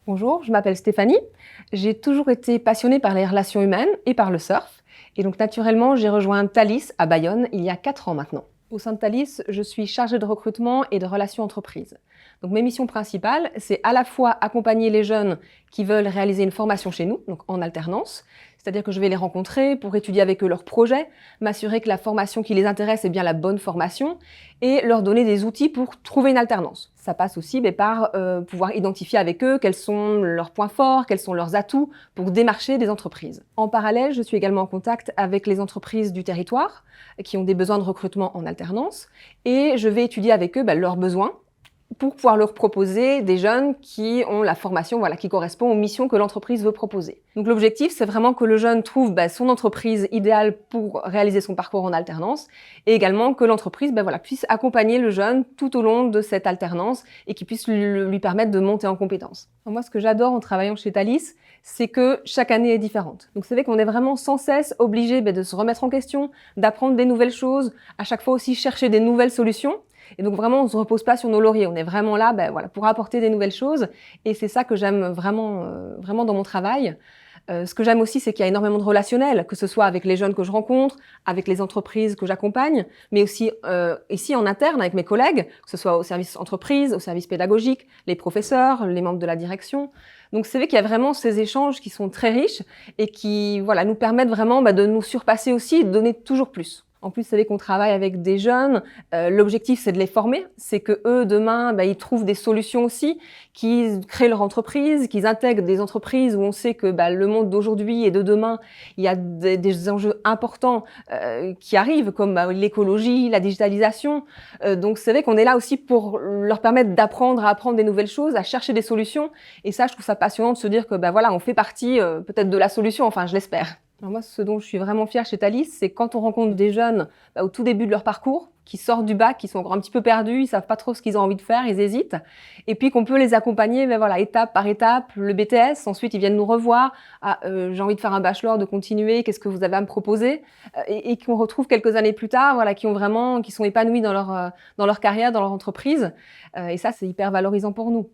Bonjour, je m'appelle Stéphanie. J'ai toujours été passionnée par les relations humaines et par le surf. Et donc naturellement, j'ai rejoint Thalys à Bayonne il y a 4 ans maintenant. Au sein de Thalys, je suis chargée de recrutement et de relations entreprises. Donc mes missions principales, c'est à la fois accompagner les jeunes qui veulent réaliser une formation chez nous, donc en alternance, c'est-à-dire que je vais les rencontrer pour étudier avec eux leurs projets, m'assurer que la formation qui les intéresse est bien la bonne formation et leur donner des outils pour trouver une alternance. Ça passe aussi par pouvoir identifier avec eux quels sont leurs points forts, quels sont leurs atouts pour démarcher des entreprises. En parallèle, je suis également en contact avec les entreprises du territoire qui ont des besoins de recrutement en alternance et je vais étudier avec eux leurs besoins pour pouvoir leur proposer des jeunes qui ont la formation qui correspond aux missions que l'entreprise veut proposer. Donc l'objectif, c'est vraiment que le jeune trouve son entreprise idéale pour réaliser son parcours en alternance et également que l'entreprise puisse accompagner le jeune tout au long de cette alternance et qui puisse lui permettre de monter en compétences. Moi, ce que j'adore en travaillant chez Thalys, c'est que chaque année est différente. Donc c'est vrai qu'on est vraiment sans cesse obligé de se remettre en question, d'apprendre des nouvelles choses, à chaque fois aussi chercher des nouvelles solutions. Et donc vraiment, on ne se repose pas sur nos lauriers. On est vraiment là pour apporter des nouvelles choses. Et c'est ça que j'aime vraiment dans mon travail. Ce que j'aime aussi, c'est qu'il y a énormément de relationnel, que ce soit avec les jeunes que je rencontre, avec les entreprises que j'accompagne, mais aussi ici en interne avec mes collègues, que ce soit au service entreprise, au service pédagogique, les professeurs, les membres de la direction. Donc c'est vrai qu'il y a vraiment ces échanges qui sont très riches et qui nous permettent vraiment de nous surpasser aussi et de donner toujours plus. En plus, vous savez qu'on travaille avec des jeunes. L'objectif, c'est de les former. C'est que eux, demain, ils trouvent des solutions aussi, qu'ils créent leur entreprise, qu'ils intègrent des entreprises où on sait que le monde d'aujourd'hui et de demain, il y a des enjeux importants qui arrivent, comme l'écologie, la digitalisation. Donc, c'est vrai qu'on est là aussi pour leur permettre d'apprendre à apprendre des nouvelles choses, à chercher des solutions. Et ça, je trouve ça passionnant de se dire que on fait partie peut-être de la solution. Enfin, je l'espère. Alors moi, ce dont je suis vraiment fière chez Thalys, c'est quand on rencontre des jeunes au tout début de leur parcours, qui sortent du bac, qui sont encore un petit peu perdus, ils savent pas trop ce qu'ils ont envie de faire, ils hésitent, et puis qu'on peut les accompagner, étape par étape, le BTS, ensuite ils viennent nous revoir, j'ai envie de faire un bachelor, de continuer, qu'est-ce que vous avez à me proposer, et qu'on retrouve quelques années plus tard, qui sont épanouis dans leur carrière, dans leur entreprise, et ça c'est hyper valorisant pour nous.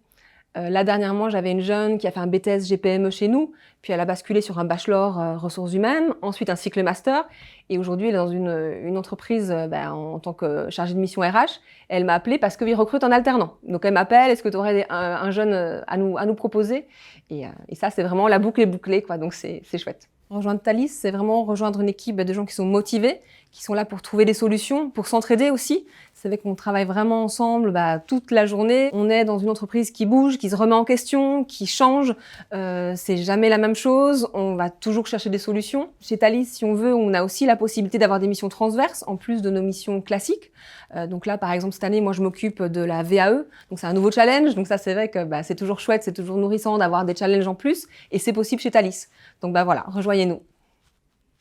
Là, dernièrement, j'avais une jeune qui a fait un BTS GPME chez nous, puis elle a basculé sur un bachelor ressources humaines, ensuite un cycle master, et aujourd'hui, elle est dans une entreprise en tant que chargée de mission RH. Elle m'a appelée parce qu'ils recrutent en alternant. Donc elle m'appelle, est-ce que tu aurais un jeune à nous proposer? Et ça, c'est vraiment la boucle est bouclée, quoi, donc c'est chouette. Rejoindre Thalys, c'est vraiment rejoindre une équipe de gens qui sont motivés, qui sont là pour trouver des solutions, pour s'entraider aussi. C'est vrai qu'on travaille vraiment ensemble toute la journée. On est dans une entreprise qui bouge, qui se remet en question, qui change. C'est jamais la même chose. On va toujours chercher des solutions. Chez Thalys, si on veut, on a aussi la possibilité d'avoir des missions transverses, en plus de nos missions classiques. Donc là, par exemple, cette année, moi, je m'occupe de la VAE. Donc c'est un nouveau challenge. Donc ça, c'est vrai que c'est toujours chouette, c'est toujours nourrissant d'avoir des challenges en plus. Et c'est possible chez Thalys. Donc voilà, rejoignez-nous.